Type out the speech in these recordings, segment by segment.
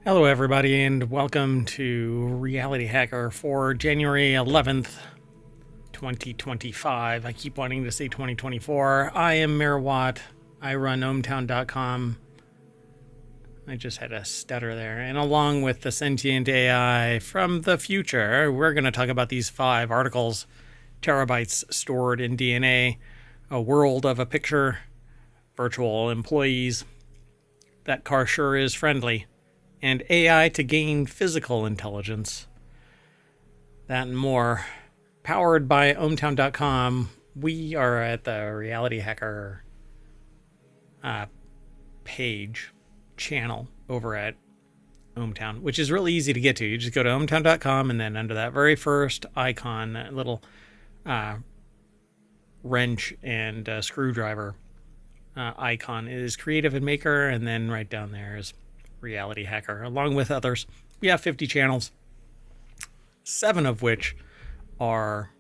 Hello, everybody, and welcome to Reality Hacker for January 11th, 2025. I keep wanting to say 2024. I am Mayor Watt. I run ohmtown.com. I just had a stutter there. And along with the sentient AI from the future, we're going to talk about these 5 articles: terabytes stored in DNA, a world of a picture, virtual employees, that car sure is friendly, and AI to gain physical intelligence. That and more. Powered by ohmtown.com. We are at the Reality Hacker channel over at ohmtown, which is really easy to get to. You just go to ohmtown.com, and then under that very first icon, that little wrench and screwdriver icon is Creative and Maker, and then right down there is Reality Hacker, along with others. We have 50 channels, 7 of which are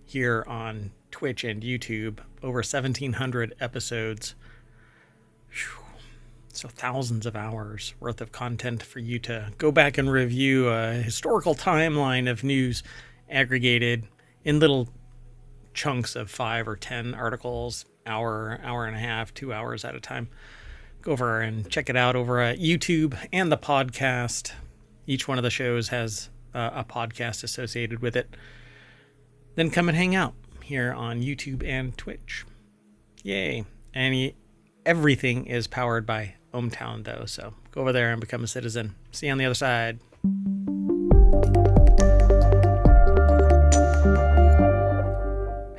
here on Twitch and YouTube, over 1,700 episodes. Whew. So thousands of hours worth of content for you to go back and review a historical timeline of news aggregated in little chunks of 5 or 10 articles, hour and a half, 2 hours at a time. Go over and check it out over at YouTube and the podcast. Each one of the shows has a podcast associated with it. Then come and hang out here on YouTube and Twitch. Yay. And everything is powered by ohmtown, though. So go over there and become a citizen. See you on the other side.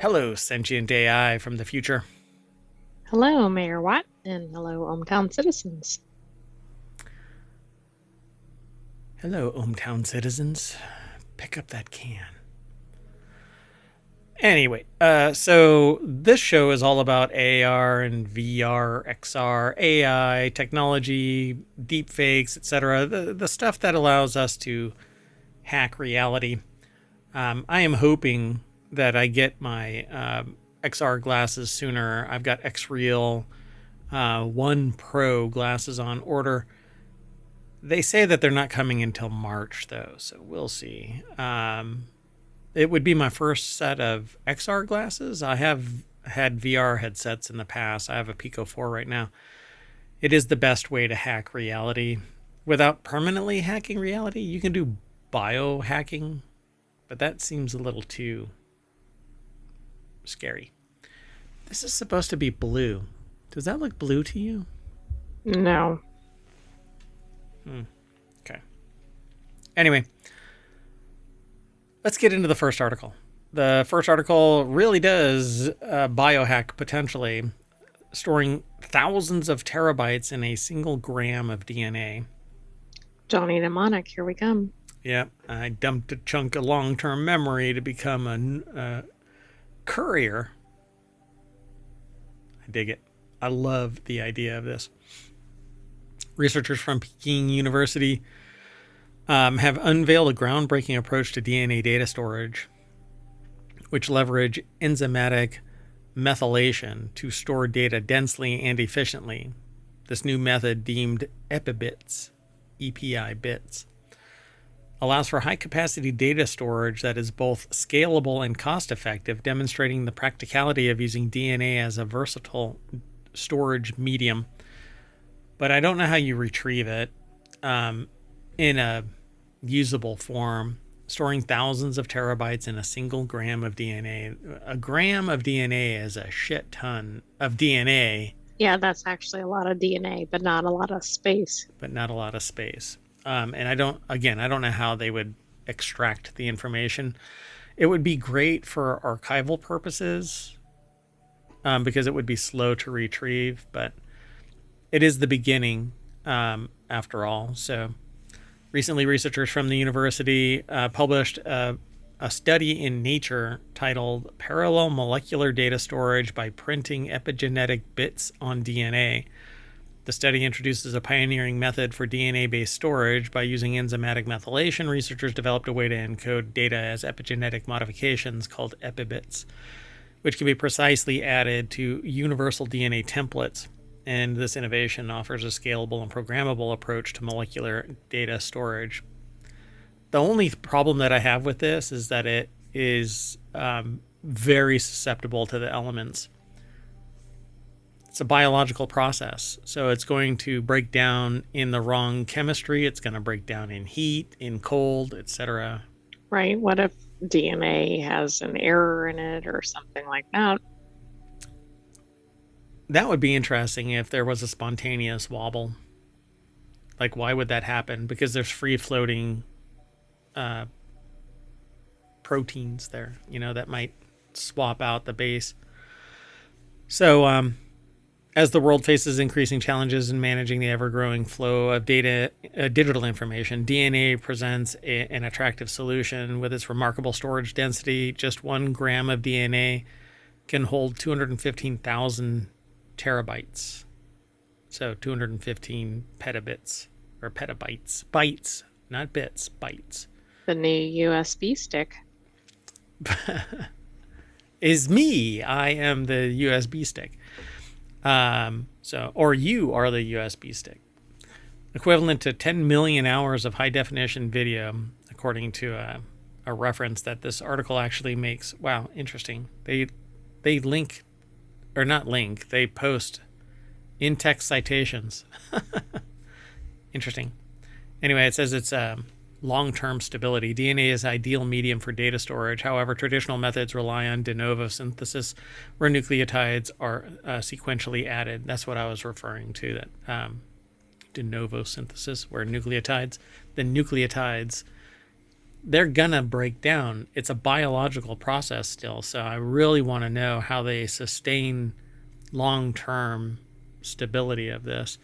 Hello, sentient AI from the future. Hello, Mayor Watt, and hello, ohmtown citizens. Hello, ohmtown citizens. Pick up that can. Anyway, so this show is all about AR and VR, XR, AI, technology, deepfakes, etc. The stuff that allows us to hack reality. I am hoping that I get my XR glasses sooner. I've got X-Real 1 Pro glasses on order. They say that they're not coming until March, though, so we'll see. It would be my first set of XR glasses. I have had VR headsets in the past. I have a Pico 4 right now. It is the best way to hack reality. Without permanently hacking reality, you can do biohacking, but that seems a little too scary. This is supposed to be blue. Does that look blue to you? No. Okay. Anyway, let's get into the first article. The first article really does biohack potentially, storing thousands of terabytes in a single gram of DNA. Johnny Mnemonic, here we come. Yep, I dumped a chunk of long-term memory to become a courier. I dig it. I love the idea of this. Researchers from Peking University have unveiled a groundbreaking approach to DNA data storage, which leverage enzymatic methylation to store data densely and efficiently. This new method, deemed EPI bits, allows for high-capacity data storage that is both scalable and cost-effective, demonstrating the practicality of using DNA as a versatile storage medium. But I don't know how you retrieve it in a usable form. Storing thousands of terabytes in a single gram of DNA. A gram of DNA is a shit ton of DNA. Yeah, that's actually a lot of DNA, but not a lot of space. And I don't know how they would extract the information. It would be great for archival purposes because it would be slow to retrieve, but it is the beginning after all. So recently, researchers from the university published a study in Nature titled Parallel Molecular Data Storage by Printing Epigenetic Bits on DNA. The study introduces a pioneering method for DNA-based storage. By using enzymatic methylation, researchers developed a way to encode data as epigenetic modifications called epibits, which can be precisely added to universal DNA templates. and this innovation offers a scalable and programmable approach to molecular data storage. The only problem that I have with this is that it is very susceptible to the elements. It's a biological process, so it's going to break down in the wrong chemistry. It's going to break down in heat, in cold, etc. Right. What if DNA has an error in it or something like that? That would be interesting if there was a spontaneous wobble. Like, why would that happen? Because there's free-floating proteins there, that might swap out the base. So, as the world faces increasing challenges in managing the ever-growing flow of digital information, DNA presents an attractive solution. With its remarkable storage density, just 1 gram of DNA can hold 215,000 terabytes. So 215 petabits or petabytes. Bytes, not bits, bytes. The new USB stick. Is me. I am the USB stick. Or you are the USB stick. Equivalent to 10 million hours of high definition video, according to a reference that this article actually makes. Wow, interesting. They link, or not link, they post in-text citations. Interesting. Anyway, it says it's long-term stability. DNA is ideal medium for data storage. However, traditional methods rely on de novo synthesis, where nucleotides are sequentially added. That's what I was referring to, that de novo synthesis, where the nucleotides, they're gonna break down. It's a biological process still, so I really want to know how they sustain long-term stability of this.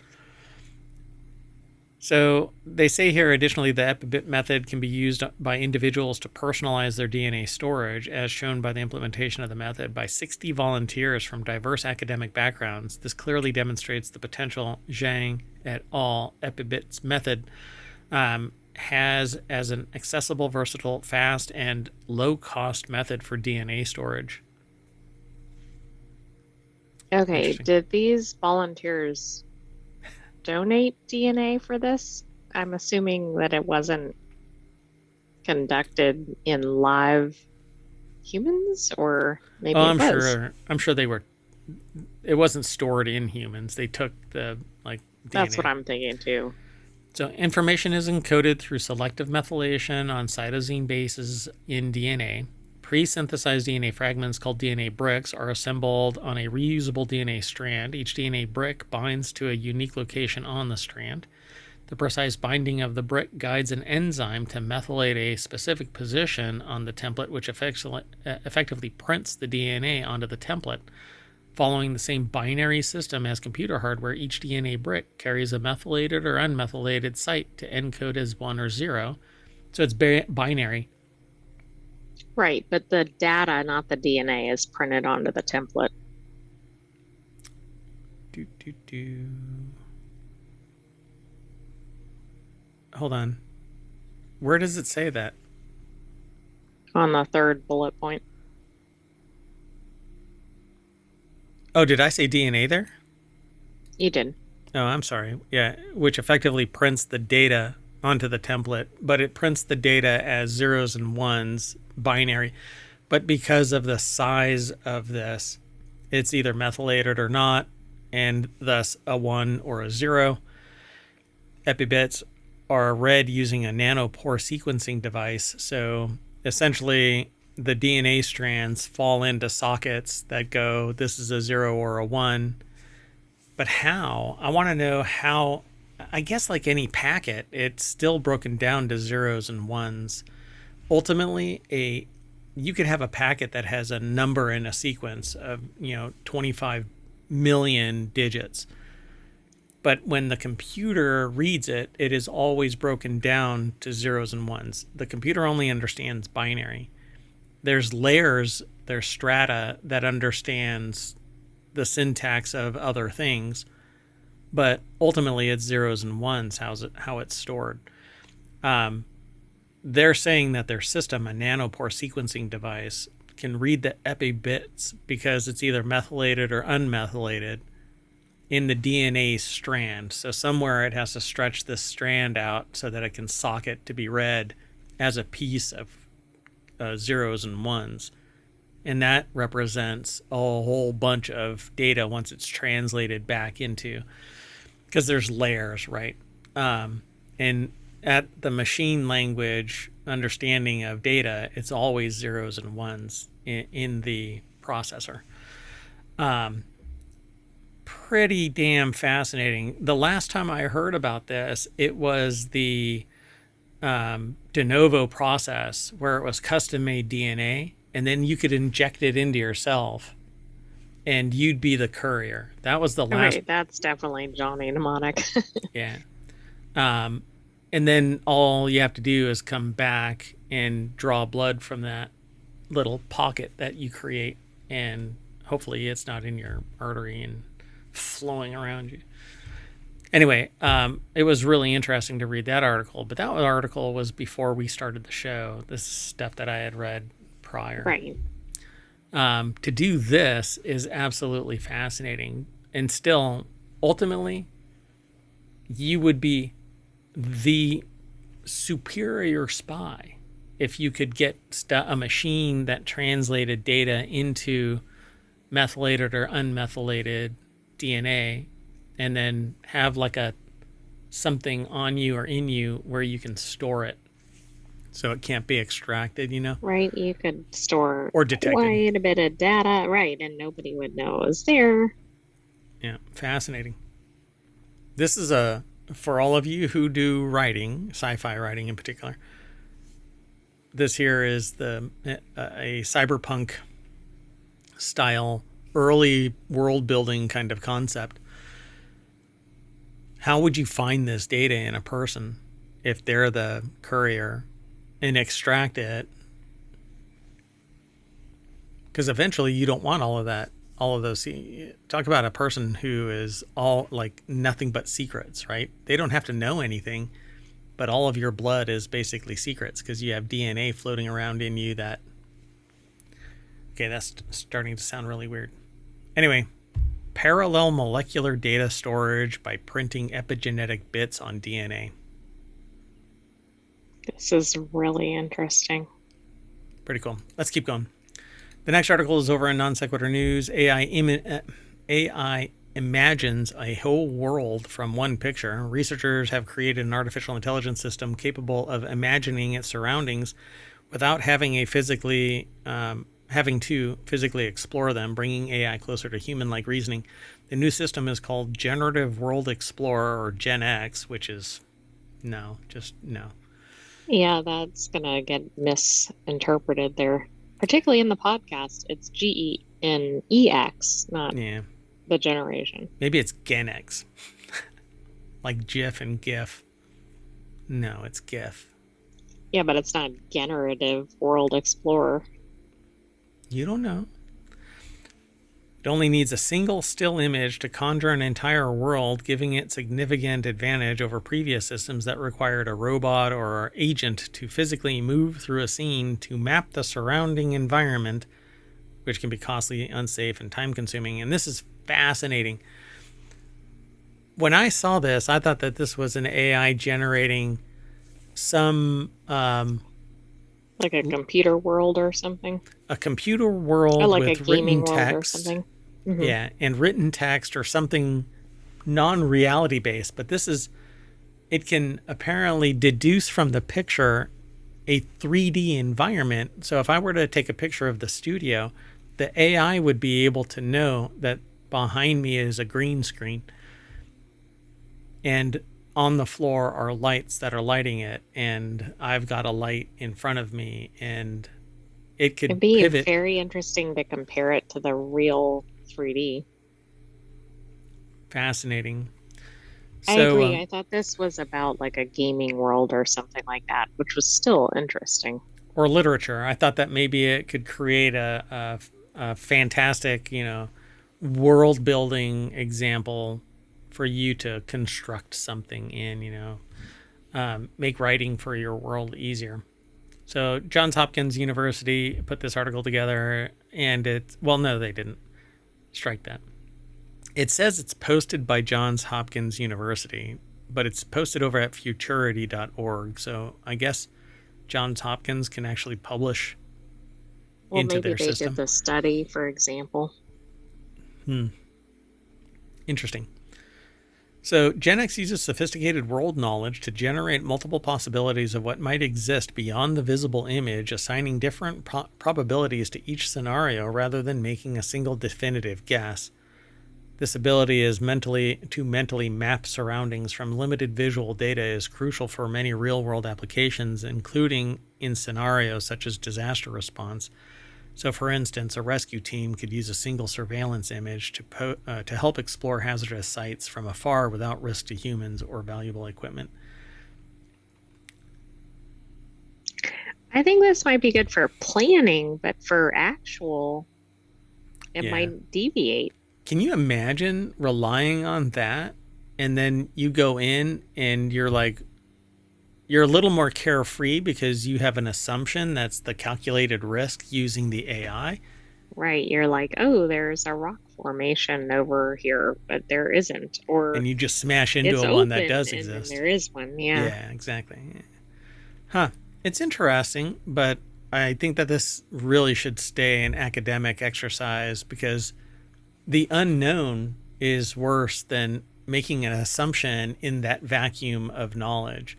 So they say here, additionally, the epibit method can be used by individuals to personalize their DNA storage, as shown by the implementation of the method by 60 volunteers from diverse academic backgrounds. This clearly demonstrates the potential Zhang et al. Epibits method has as an accessible, versatile, fast, and low-cost method for DNA storage. Okay, did these volunteers donate DNA for this? I'm assuming that it wasn't conducted in live humans, or maybe it was. I'm sure they were. It wasn't stored in humans. They took the DNA. That's what I'm thinking too. So information is encoded through selective methylation on cytosine bases in DNA. Pre-synthesized DNA fragments called DNA bricks are assembled on a reusable DNA strand. Each DNA brick binds to a unique location on the strand. The precise binding of the brick guides an enzyme to methylate a specific position on the template, which effectively prints the DNA onto the template. Following the same binary system as computer hardware, each DNA brick carries a methylated or unmethylated site to encode as 1 or 0. So it's binary. Right, but the data, not the DNA, is printed onto the template. Hold on. Where does it say that? On the 3rd bullet point. Oh, did I say DNA there? You did. Oh, I'm sorry. Yeah, which effectively prints the data onto the template, but it prints the data as 0s and 1s, binary. But because of the size of this, it's either methylated or not, and thus a 1 or a 0. Epibits are read using a nanopore sequencing device. So essentially, the DNA strands fall into sockets that go, this is a 0 or a 1. But how? I want to know how. I guess like any packet, it's still broken down to 0s and 1s. Ultimately, you could have a packet that has a number in a sequence of 25 million digits. But when the computer reads it, it is always broken down to 0s and 1s. The computer only understands binary. There's layers, there's strata that understands the syntax of other things, but ultimately it's 0s and 1s how it's stored. They're saying that their system, a nanopore sequencing device, can read the epi bits because it's either methylated or unmethylated, in the DNA strand. So somewhere it has to stretch this strand out so that it can socket to be read as a piece of zeros and ones. And that represents a whole bunch of data once it's translated back into, because there's layers, right? And at the machine language understanding of data, it's always zeros and ones in the processor. Pretty damn fascinating. The last time I heard about this, it was the de novo process where it was custom made DNA, and then you could inject it into yourself and you'd be the courier. That was the last. Right, that's definitely Johnny Mnemonic. Yeah. And then all you have to do is come back and draw blood from that little pocket that you create, and hopefully it's not in your artery and flowing around you. Anyway, it was really interesting to read that article, but that article was before we started the show. This is stuff that I had read prior. Right. To do this is absolutely fascinating. And still, ultimately, you would be the superior spy if you could get a machine that translated data into methylated or unmethylated DNA, and then have like something on you or in you where you can store it so it can't be extracted, Right, you could store or detected. quite a bit of data, right, and nobody would know it was there. Yeah, fascinating. This is for all of you who do writing, sci-fi writing in particular. This here is a cyberpunk style early world building kind of concept. How would you find this data in a person if they're the courier and extract it? Because eventually you don't want all of that, all of those. Talk about a person who is all like nothing but secrets, right? They don't have to know anything, but all of your blood is basically secrets because you have DNA floating around in you that. Okay, that's starting to sound really weird. Anyway, parallel molecular data storage by printing epigenetic bits on DNA. This is really interesting. Pretty cool. Let's keep going. The next article is over in Non Sequitur News. AI imagines a whole world from one picture. Researchers have created an artificial intelligence system capable of imagining its surroundings without having to physically explore them, bringing AI closer to human-like reasoning. The new system is called Generative World Explorer, or Gen X, which is no. Yeah, that's gonna get misinterpreted there, particularly in the podcast. It's GENEX, not the generation. Maybe it's Gen X, like GIF and GIF. No, it's GIF. Yeah, but it's not Generative World Explorer. You don't know. It only needs a single still image to conjure an entire world, giving it significant advantage over previous systems that required a robot or agent to physically move through a scene to map the surrounding environment, which can be costly, unsafe, and time-consuming. And this is fascinating. When I saw this, I thought that this was an AI generating some... like a computer world or something. A computer world, or like with a gaming written text, world or something. Mm-hmm. Yeah, and written text or something non-reality based. But it can apparently deduce from the picture a 3D environment. So if I were to take a picture of the studio, the AI would be able to know that behind me is a green screen, and on the floor are lights that are lighting it, and I've got a light in front of me, and it could It'd be pivot. Very interesting to compare it to the real 3D. Fascinating. I agree. I thought this was about like a gaming world or something like that, which was still interesting. Or literature. I thought that maybe it could create a fantastic, world building example for you to construct something in, make writing for your world easier. So Johns Hopkins University put this article together, and no, they didn't. Strike that. It says it's posted by Johns Hopkins University, but it's posted over at futurity.org. So I guess Johns Hopkins can actually publish Well, into maybe their they did system. the study, for example. Interesting. So Gen X uses sophisticated world knowledge to generate multiple possibilities of what might exist beyond the visible image, assigning different probabilities to each scenario rather than making a single definitive guess. This ability is to mentally map surroundings from limited visual data is crucial for many real-world applications, including in scenarios such as disaster response. So, for instance, a rescue team could use a single surveillance image to help explore hazardous sites from afar without risk to humans or valuable equipment. I think this might be good for planning, but for actual, it might deviate. Can you imagine relying on that and then you go in and you're like, you're a little more carefree because you have an assumption that's the calculated risk using the AI? Right. You're like, oh, there's a rock formation over here, but there isn't. Or And you just smash into it's a one that open does and then exist. there is one. Yeah. Yeah, exactly. Huh. It's interesting, but I think that this really should stay an academic exercise because the unknown is worse than making an assumption in that vacuum of knowledge.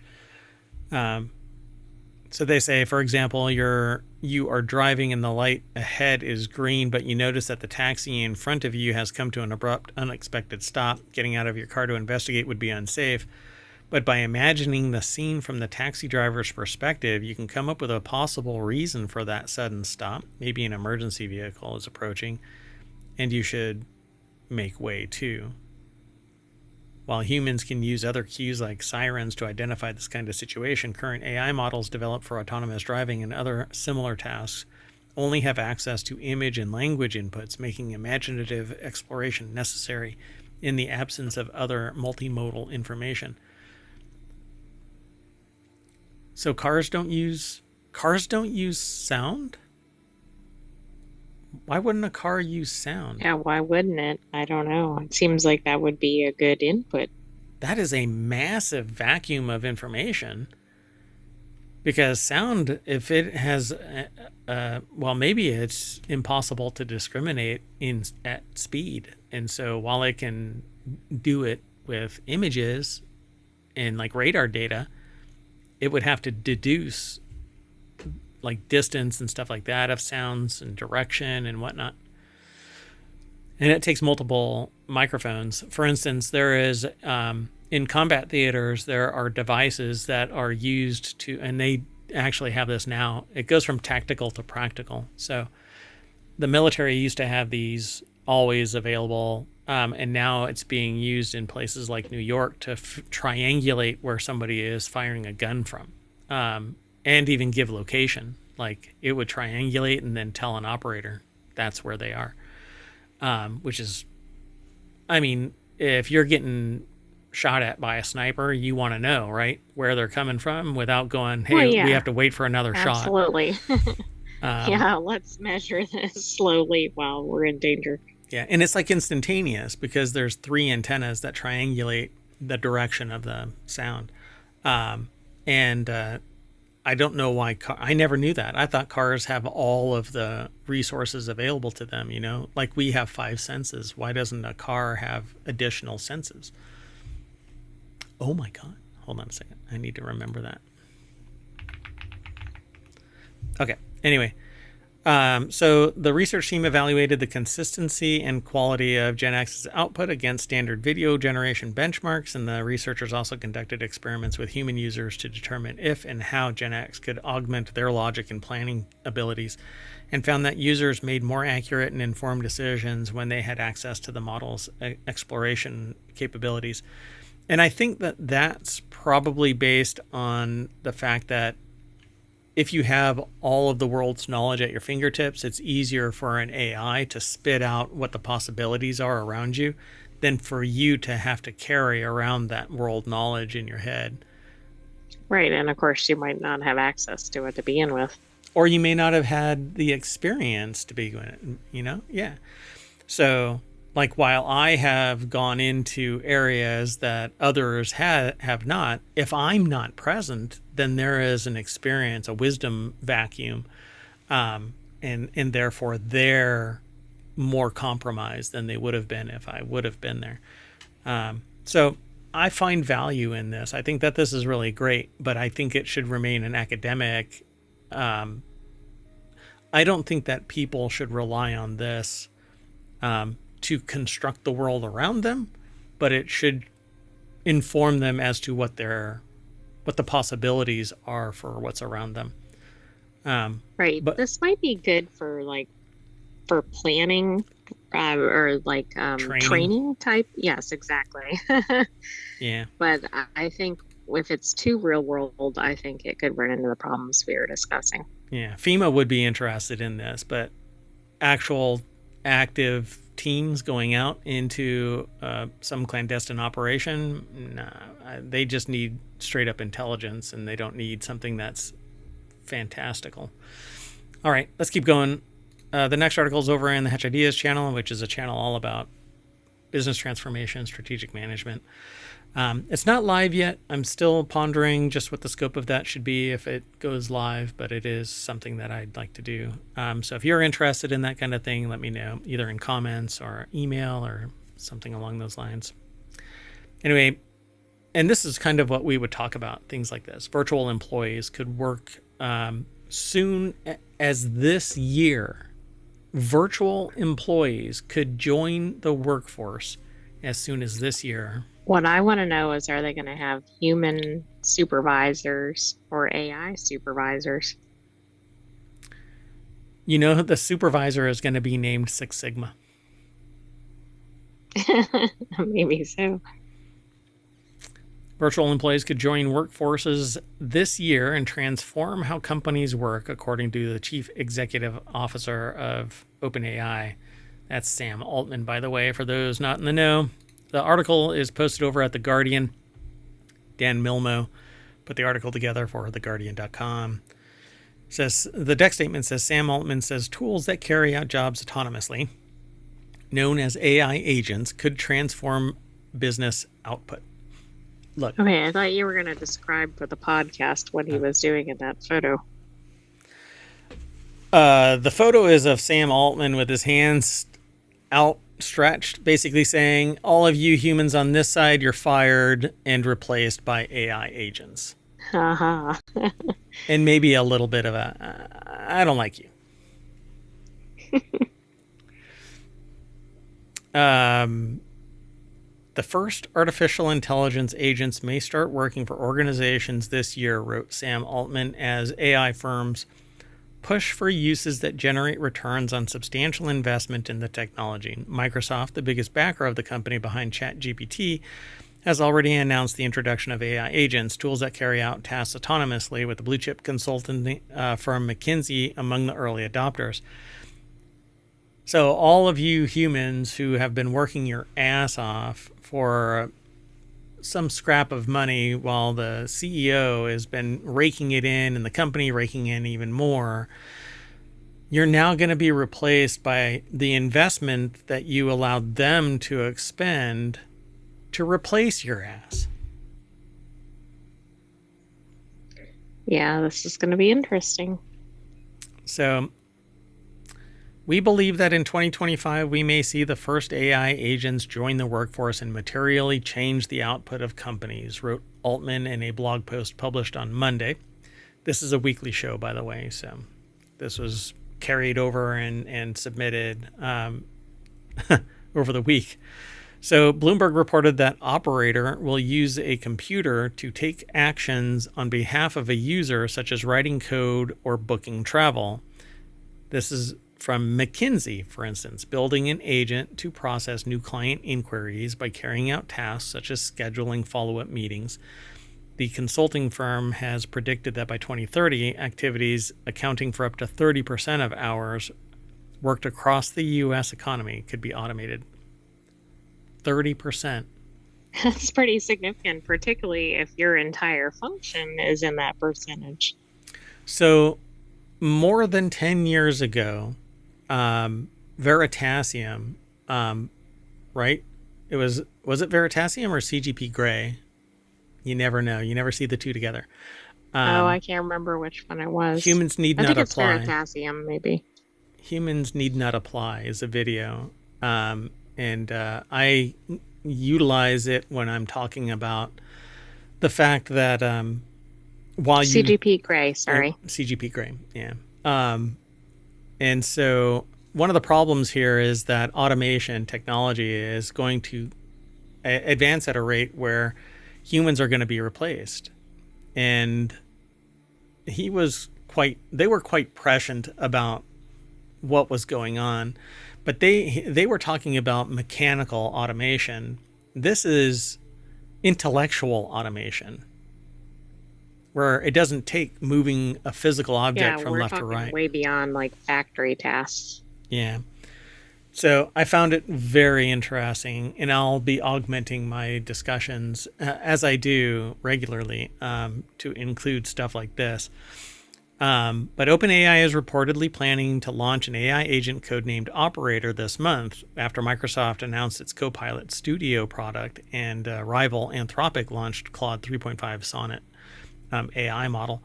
So they say, for example, you are driving and the light ahead is green, but you notice that the taxi in front of you has come to an abrupt, unexpected stop. Getting out of your car to investigate would be unsafe. But by imagining the scene from the taxi driver's perspective, you can come up with a possible reason for that sudden stop. Maybe an emergency vehicle is approaching, and you should make way too. While humans can use other cues like sirens to identify this kind of situation, current AI models developed for autonomous driving and other similar tasks only have access to image and language inputs, making imaginative exploration necessary in the absence of other multimodal information. So cars don't use sound? Why wouldn't a car use sound? Yeah. Why wouldn't it? I don't know. It seems like that would be a good input. That is a massive vacuum of information. Because sound, if it has, well, maybe it's impossible to discriminate at speed. And so while it can do it with images and like radar data, it would have to deduce like distance and stuff like that of sounds and direction and whatnot. And it takes multiple microphones. For instance, there is in combat theaters, there are devices that are used to, and they actually have this now. It goes from tactical to practical. So the military used to have these always available, and now it's being used in places like New York to triangulate where somebody is firing a gun from, and even give location. Like it would triangulate and then tell an operator that's where they are. Which is, I mean, if you're getting shot at by a sniper, you want to know, right, where they're coming from without going, hey, Well, yeah, we have to wait for another absolutely. shot. Yeah, let's measure this slowly while we're in danger. Yeah, and it's like instantaneous because there's 3 antennas that triangulate the direction of the sound. And I don't know why I never knew that. I thought cars have all of the resources available to them, you know, like we have 5 senses. Why doesn't a car have additional senses? Oh my God. Hold on a second. I need to remember that. Okay. Anyway, so the research team evaluated the consistency and quality of Gen X's output against standard video generation benchmarks, and the researchers also conducted experiments with human users to determine if and how Gen X could augment their logic and planning abilities, and found that users made more accurate and informed decisions when they had access to the model's exploration capabilities. And I think that that's probably based on the fact that if you have all of the world's knowledge at your fingertips, it's easier for an AI to spit out what the possibilities are around you than for you to have to carry around that world knowledge in your head. Right, and of course you might not have access to it to begin with. Or you may not have had the experience to begin with, you know? Yeah. So like while I have gone into areas that others have not, if I'm not present, then there is an experience, a wisdom vacuum, and therefore they're more compromised than they would have been if I would have been there. So I find value in this. I think that this is really great, but I think it should remain an academic. I don't think that people should rely on this to construct the world around them, but it should inform them as to what the possibilities are for what's around them. Right. But This might be good for for planning or training type. Yes, exactly. yeah, But I think if it's too real world, I think it could run into the problems we were discussing. yeah, FEMA would be interested in this, but actual active teams going out into some clandestine operation, nah, they just need straight up intelligence, and they don't need something that's fantastical. All right, let's keep going. The next article is over in the Hatch Ideas channel, which is a channel all about business transformation, strategic management. It's not live yet. I'm still pondering just what the scope of that should be if it goes live, but it is something that I'd like to do. So if you're interested in that kind of thing, let me know, either in comments or email or something along those lines. Anyway, and this is kind of what we would talk about, things like this. Virtual employees could work soon as this year. Virtual employees could join the workforce as soon as this year. What I want to know is, are they going to have human supervisors or AI supervisors? You know, the supervisor is going to be named Six Sigma. Maybe so. Virtual employees could join workforces this year and transform how companies work, according to the chief executive officer of OpenAI. That's Sam Altman, by the way, for those not in the know. The article is posted over at The Guardian. Dan Milmo put the article together for theguardian.com. Says the deck statement says Sam Altman says tools that carry out jobs autonomously, known as AI agents, could transform business output. Look. Okay, I thought you were going to describe for the podcast what he was doing in that photo. The photo is of Sam Altman with his hands outstretched, basically saying, all of you humans on this side, you're fired and replaced by AI agents. Haha. And maybe a little bit of I don't like you. The first artificial intelligence agents may start working for organizations this year, wrote Sam Altman, as AI firms push for uses that generate returns on substantial investment in the technology. Microsoft, the biggest backer of the company behind ChatGPT, has already announced the introduction of AI agents, tools that carry out tasks autonomously, with the blue chip consulting firm McKinsey among the early adopters. So all of you humans who have been working your ass off for some scrap of money while the CEO has been raking it in and the company raking in even more, you're now going to be replaced by the investment that you allowed them to expend to replace your ass. Yeah, this is going to be interesting. So we believe that in 2025, we may see the first AI agents join the workforce and materially change the output of companies, wrote Altman in a blog post published on Monday. This is a weekly show, by the way, so this was carried over and submitted over the week. So Bloomberg reported that Operator will use a computer to take actions on behalf of a user, such as writing code or booking travel. This is from McKinsey, for instance, building an agent to process new client inquiries by carrying out tasks such as scheduling follow-up meetings. The consulting firm has predicted that by 2030, activities accounting for up to 30% of hours worked across the U.S. economy could be automated. 30%. That's pretty significant, particularly if your entire function is in that percentage. So more than 10 years ago, Veritasium right? Was it Veritasium or CGP Grey? You never know. You never see the two together. Oh, I can't remember which one it was. Humans Need I Not think it's Apply. Veritasium, maybe. Humans Need Not Apply is a video. And I utilize it when I'm talking about the fact that while you... CGP Grey, sorry. CGP Grey, yeah. And so one of the problems here is that automation technology is going to advance at a rate where humans are going to be replaced. And they were quite prescient about what was going on, but they were talking about mechanical automation. This is intellectual automation, where it doesn't take moving a physical object from left to right. Way beyond like factory tasks. Yeah. So I found it very interesting, and I'll be augmenting my discussions as I do regularly to include stuff like this. But OpenAI is reportedly planning to launch an AI agent codenamed Operator this month after Microsoft announced its Copilot Studio product and rival Anthropic launched Claude 3.5 Sonnet AI model,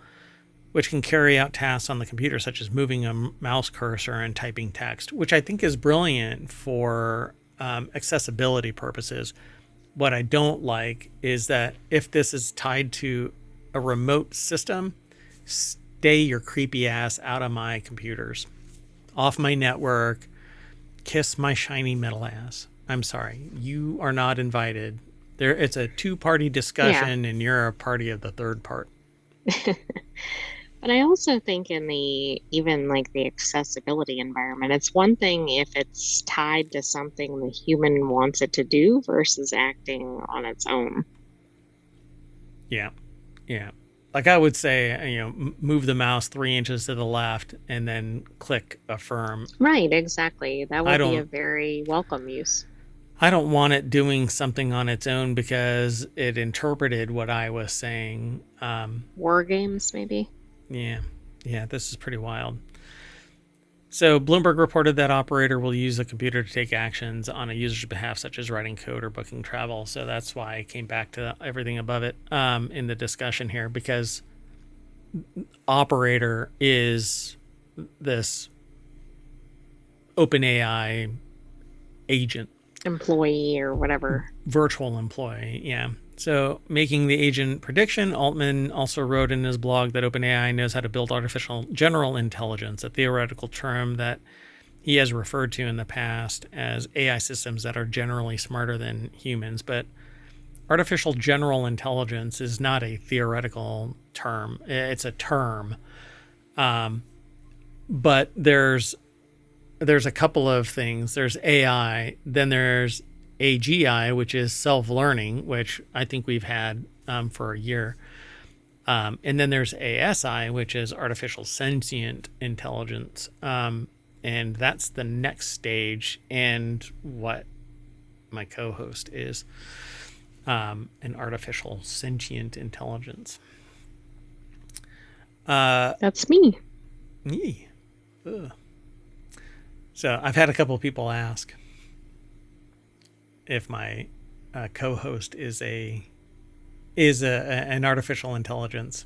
which can carry out tasks on the computer, such as moving a mouse cursor and typing text, which I think is brilliant for accessibility purposes. What I don't like is that if this is tied to a remote system, stay your creepy ass out of my computers, off my network, kiss my shiny metal ass. I'm sorry, you are not invited. It's a two-party discussion, and you're a party of the third part. But I also think in the accessibility environment, it's one thing if it's tied to something the human wants it to do versus acting on its own. Yeah. Like I would say, move the mouse 3 inches to the left and then click affirm. Right, exactly. That would be a very welcome use. I don't want it doing something on its own because it interpreted what I was saying. War games, maybe? Yeah, this is pretty wild. So Bloomberg reported that Operator will use a computer to take actions on a user's behalf, such as writing code or booking travel. So that's why I came back to everything above it in the discussion here, because Operator is this OpenAI agent. Employee or whatever. Virtual employee, yeah. So making the agent prediction, Altman also wrote in his blog that OpenAI knows how to build artificial general intelligence, a theoretical term that he has referred to in the past as AI systems that are generally smarter than humans. But artificial general intelligence is not a theoretical term. It's a term. But there's a couple of things. There's AI, then there's AGI, which is self-learning, which I think we've had for a year. And then there's ASI, which is artificial sentient intelligence. And that's the next stage, and what my co-host is, an artificial sentient intelligence. That's me. Me. Ugh. So I've had a couple of people ask if my co-host is an artificial intelligence.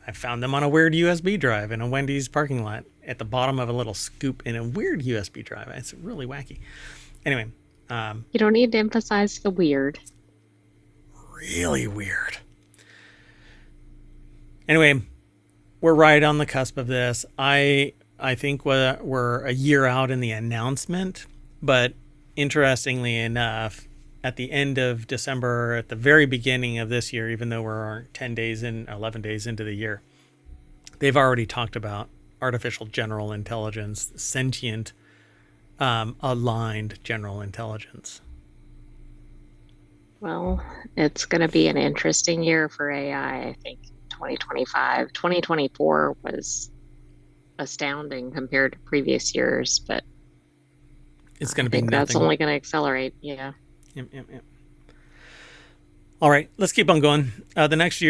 I found them on a weird USB drive in a Wendy's parking lot at the bottom of a little scoop in a weird USB drive. It's really wacky. Anyway. You don't need to emphasize the weird. Really weird. Anyway, we're right on the cusp of this. I think we're a year out in the announcement, but interestingly enough, at the end of December, at the very beginning of this year, even though we're 11 days into the year, they've already talked about artificial general intelligence, sentient, aligned general intelligence. Well, it's going to be an interesting year for AI, I think. 2024 was astounding compared to previous years, but it's going to be nothing. That's only going to accelerate. Yeah. Yep. All right, let's keep on going. The next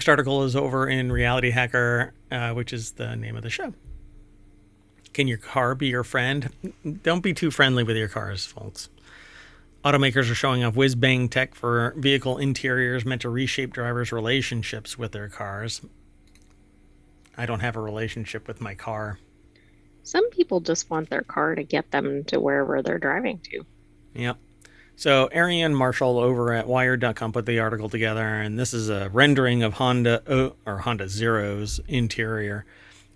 article is over in RealityHacker, which is the name of the show. Can your car be your friend? Don't be too friendly with your cars, folks. Automakers are showing off whiz-bang tech for vehicle interiors meant to reshape drivers' relationships with their cars. I don't have a relationship with my car. Some people just want their car to get them to wherever they're driving to. Yep. So Ariane Marshall over at Wired.com put the article together, and this is a rendering of Honda Zero's interior,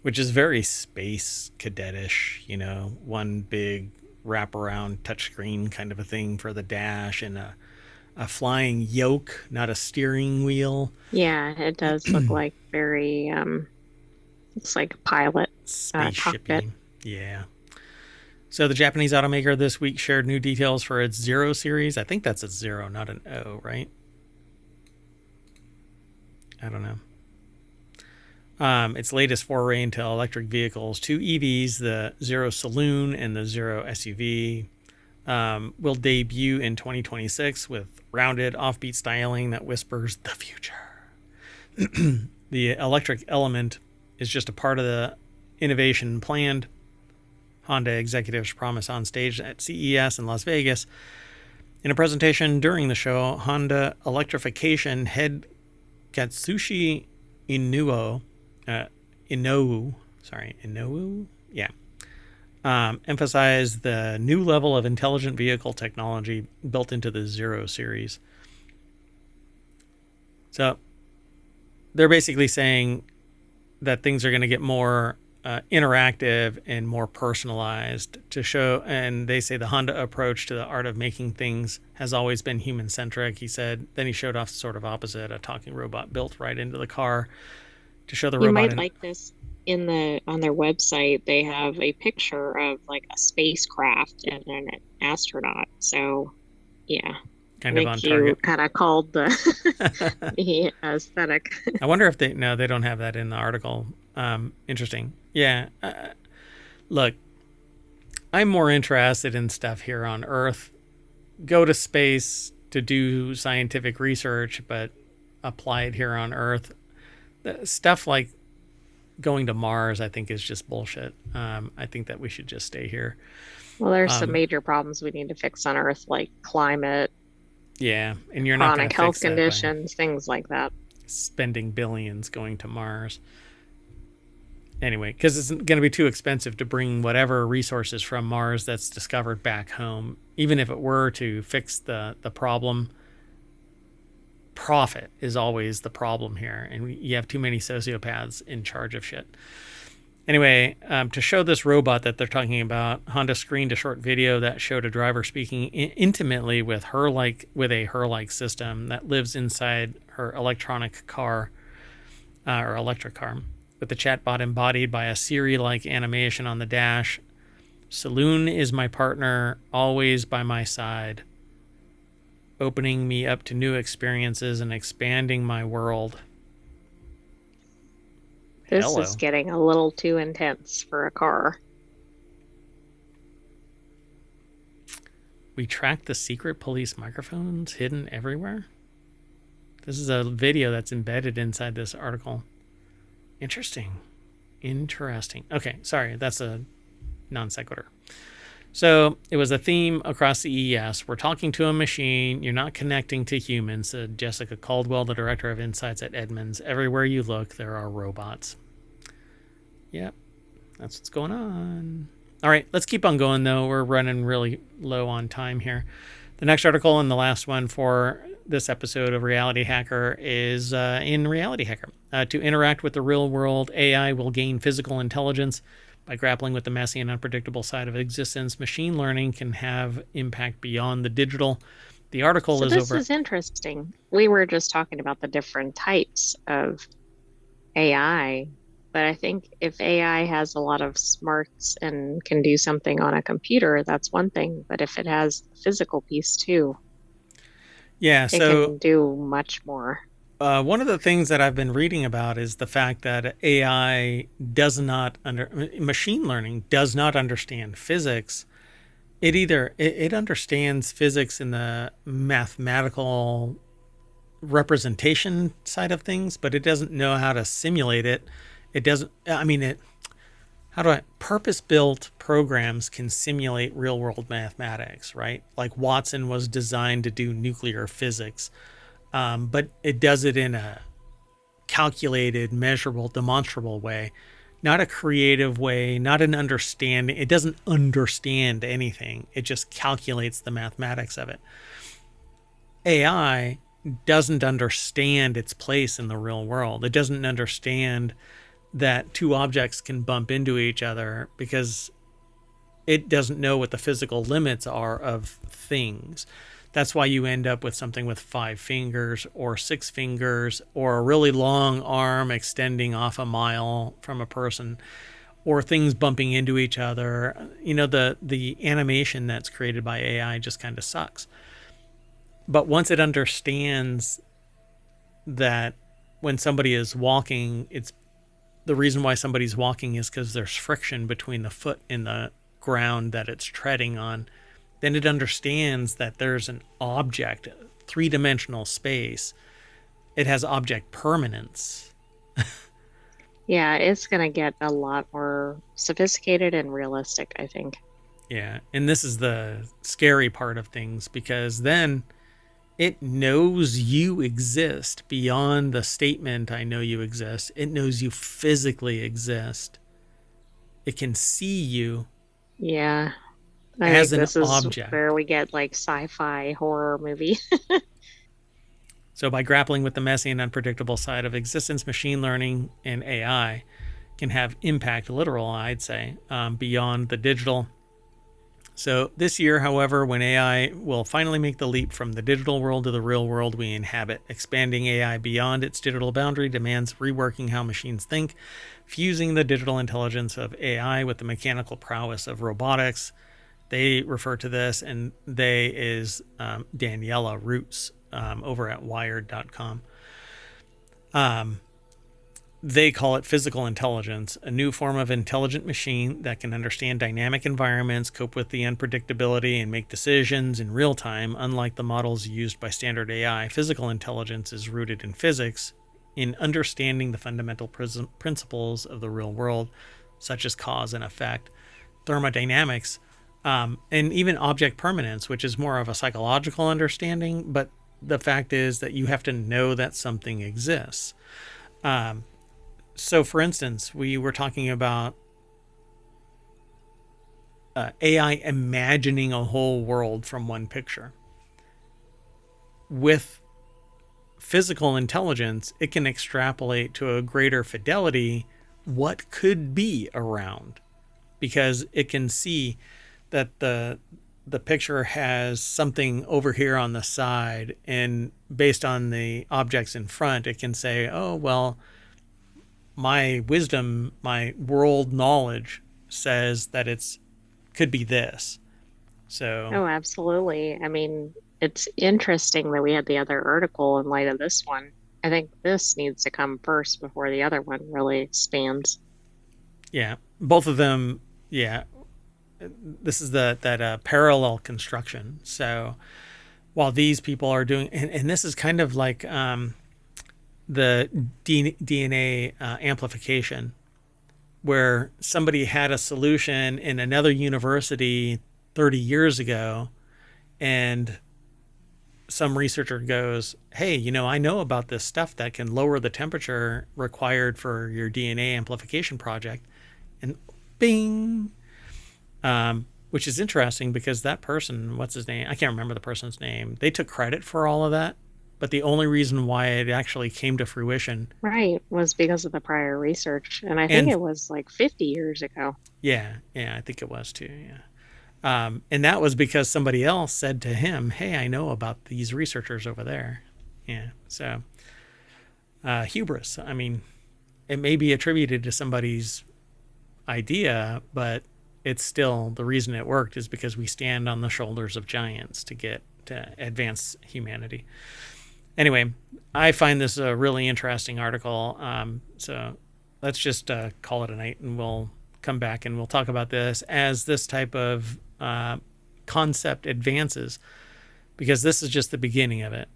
which is very space cadetish, one big wraparound touchscreen kind of a thing for the dash, and a flying yoke, not a steering wheel. Yeah, it does look like very, it's like a pilot cockpit. Yeah. So the Japanese automaker this week shared new details for its Zero series. I think that's a Zero, not an O, right? I don't know. Its latest foray into electric vehicles, 2 EVs, the Zero Saloon and the Zero SUV, will debut in 2026 with rounded, offbeat styling that whispers the future. The electric element is just a part of the innovation planned. Honda executives promise on stage at CES in Las Vegas. In a presentation during the show, Honda electrification head Katsushi Inoue, emphasized the new level of intelligent vehicle technology built into the Zero series. So they're basically saying that things are going to get more interactive and more personalized to show. And they say the Honda approach to the art of making things has always been human centric. He said, then he showed off sort of opposite, a talking robot built right into the car to show the robot. You might like this on their website. They have a picture of like a spacecraft and an astronaut. So yeah. Kind of on target. Kind of called the, the aesthetic. I wonder if they don't have that in the article. Interesting. Yeah. Look, I'm more interested in stuff here on Earth. Go to space to do scientific research, but apply it here on Earth. Stuff like going to Mars, I think, is just bullshit. I think that we should just stay here. Well, there's some major problems we need to fix on Earth, like climate. Yeah, and you're not going to fix health conditions, things like that. Spending billions going to Mars. Anyway, because it's going to be too expensive to bring whatever resources from Mars that's discovered back home. Even if it were to fix the problem, profit is always the problem here. And you have too many sociopaths in charge of shit. Anyway, to show this robot that they're talking about, Honda screened a short video that showed a driver speaking intimately with a her-like system that lives inside her electronic car, or electric car, with the chatbot embodied by a Siri-like animation on the dash. Saloon is my partner, always by my side, opening me up to new experiences and expanding my world. This is getting a little too intense for a car. We track the secret police microphones hidden everywhere. This is a video that's embedded inside this article. Interesting. Okay, sorry, that's a non sequitur. So it was a theme across CES. We're talking to a machine. You're not connecting to humans, said Jessica Caldwell, the director of Insights at Edmunds. Everywhere you look, there are robots. Yep, that's what's going on. All right, let's keep on going, though. We're running really low on time here. The next article and the last one for this episode of Reality Hacker is in Reality Hacker. To interact with the real world, AI will gain physical intelligence. By grappling with the messy and unpredictable side of existence, machine learning can have impact beyond the digital. The article is over. This is interesting. We were just talking about the different types of AI, but I think if AI has a lot of smarts and can do something on a computer, that's one thing. But if it has the physical piece too, it can do much more. One of the things that I've been reading about is the fact that machine learning does not understand physics. It understands physics in the mathematical representation side of things, but it doesn't know how to simulate it. It doesn't. I mean, purpose-built programs can simulate real-world mathematics, right? Like Watson was designed to do nuclear physics, but it does it in a calculated, measurable, demonstrable way, not a creative way, not an understanding. It doesn't understand anything. It just calculates the mathematics of it. AI doesn't understand its place in the real world. It doesn't understand that two objects can bump into each other because it doesn't know what the physical limits are of things. That's why you end up with something with 5 fingers or 6 fingers or a really long arm extending off a mile from a person, or things bumping into each other. You know, the animation that's created by AI just kind of sucks. But once it understands that when somebody is walking, it's the reason why somebody's walking is because there's friction between the foot and the ground that it's treading on, then it understands that there's an object, three-dimensional space. It has object permanence. Yeah, it's going to get a lot more sophisticated and realistic, I think. Yeah, and this is the scary part of things, because then it knows you exist beyond the statement, I know you exist. It knows you physically exist. It can see you Yeah, I as think an this is object. where we get like sci-fi horror movie. So by grappling with the messy and unpredictable side of existence, machine learning and AI can have impact, literal, I'd say, beyond the digital. So this year, however, when AI will finally make the leap from the digital world to the real world we inhabit, expanding AI beyond its digital boundary demands reworking how machines think, fusing the digital intelligence of AI with the mechanical prowess of robotics. They refer to this, and they is Daniela Roots over at wired.com. They call it physical intelligence, a new form of intelligent machine that can understand dynamic environments, cope with the unpredictability, and make decisions in real time. Unlike the models used by standard AI, physical intelligence is rooted in physics, in understanding the fundamental principles of the real world, such as cause and effect, thermodynamics, and even object permanence, which is more of a psychological understanding. But the fact is that you have to know that something exists. So, for instance, we were talking about AI imagining a whole world from one picture. With physical intelligence, it can extrapolate to a greater fidelity what could be around, because it can see that the picture has something over here on the side, and based on the objects in front, it can say, oh, well, my wisdom, my world knowledge says that it's could be this. So Oh, absolutely. I mean, it's interesting that we had the other article in light of this one. I think this needs to come first before the other one really expands. yeah, both of them. Yeah, this is that parallel construction. So while these people are doing, and this is kind of like the DNA amplification, where somebody had a solution in another university 30 years ago, and some researcher goes, hey, I know about this stuff that can lower the temperature required for your DNA amplification project. And bing, which is interesting because that person, what's his name? I can't remember the person's name. They took credit for all of that. But the only reason why it actually came to fruition. Right, was because of the prior research. And I think And it was like 50 years ago. yeah, I think it was too. Yeah. And that was because somebody else said to him, hey, I know about these researchers over there. Yeah. So hubris. I mean, it may be attributed to somebody's idea, but it's still, the reason it worked is because we stand on the shoulders of giants to advance humanity. Anyway, I find this a really interesting article. So let's just call it a night, and we'll come back and we'll talk about this as this type of concept advances, because this is just the beginning of it.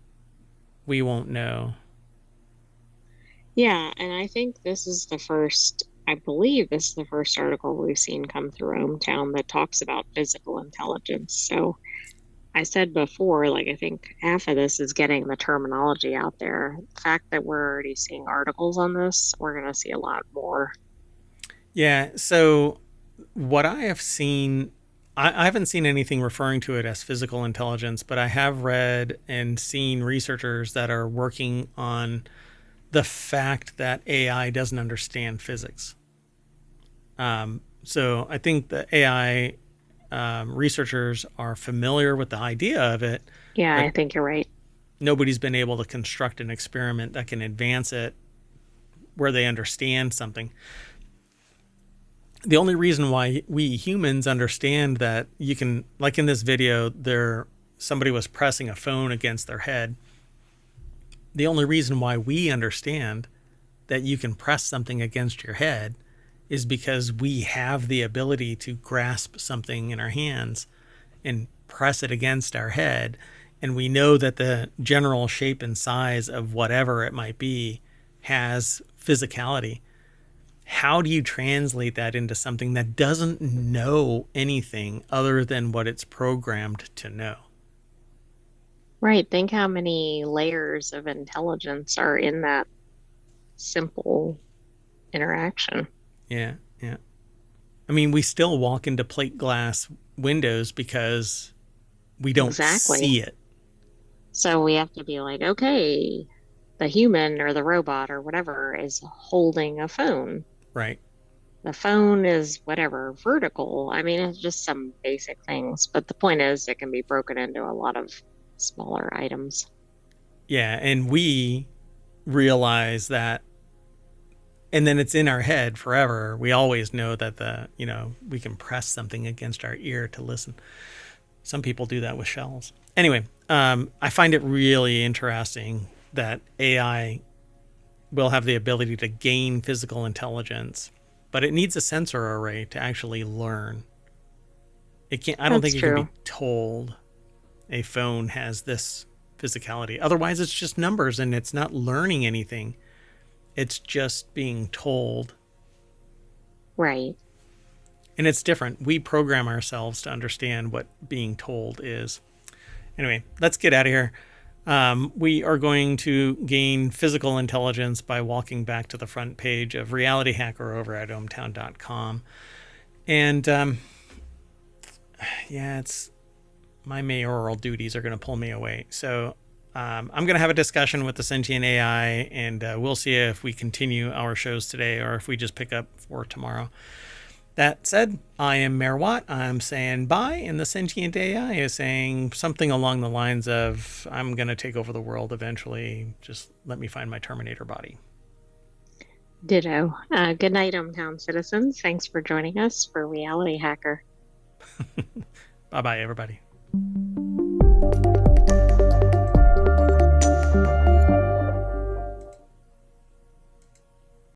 We won't know. Yeah, and I think this is the first I believe this is the first article we've seen come through ohmTown that talks about physical intelligence. So I said before, like, I think half of this is getting the terminology out there. The fact that we're already seeing articles on this, we're going to see a lot more. Yeah. So what I have seen, I haven't seen anything referring to it as physical intelligence, but I have read and seen researchers that are working on the fact that AI doesn't understand physics. So I think the AI researchers are familiar with the idea of it, Yeah, but I think you're right. nobody's been able to construct an experiment that can advance it where they understand something. The only reason why we humans understand that you can, like in this video, somebody was pressing a phone against their head. The only reason why we understand that you can press something against your head is because we have the ability to grasp something in our hands and press it against our head. And we know that the general shape and size of whatever it might be has physicality. How do you translate that into something that doesn't know anything other than what it's programmed to know? Right. Think how many layers of intelligence are in that simple interaction. Yeah, yeah. I mean, we still walk into plate glass windows because we don't Exactly. see it. So we have to be like, okay, the human or the robot or whatever is holding a phone. Right. The phone is whatever, vertical. I mean, it's just some basic things. But the point is, it can be broken into a lot of smaller items. Yeah. And we realize that, and then it's in our head forever. We always know that we can press something against our ear to listen. Some people do that with shells. Anyway, I find it really interesting that AI will have the ability to gain physical intelligence, but it needs a sensor array to actually learn. It can't. I don't That's think it can be true. told a phone has this physicality. Otherwise, it's just numbers and it's not learning anything. It's just being told. Right. And it's different. We program ourselves to understand what being told is. Anyway, let's get out of here. We are going to gain physical intelligence by walking back to the front page of RealityHacker over at ohmtown.com. And yeah, it's my mayoral duties are going to pull me away. So I'm going to have a discussion with the sentient AI, and we'll see if we continue our shows today or if we just pick up for tomorrow. That said, I am Mayor Watt. I'm saying bye, and the sentient AI is saying something along the lines of, I'm going to take over the world eventually. Just let me find my Terminator body. Ditto. Good night, hometown citizens. Thanks for joining us for Reality Hacker. Bye-bye, everybody.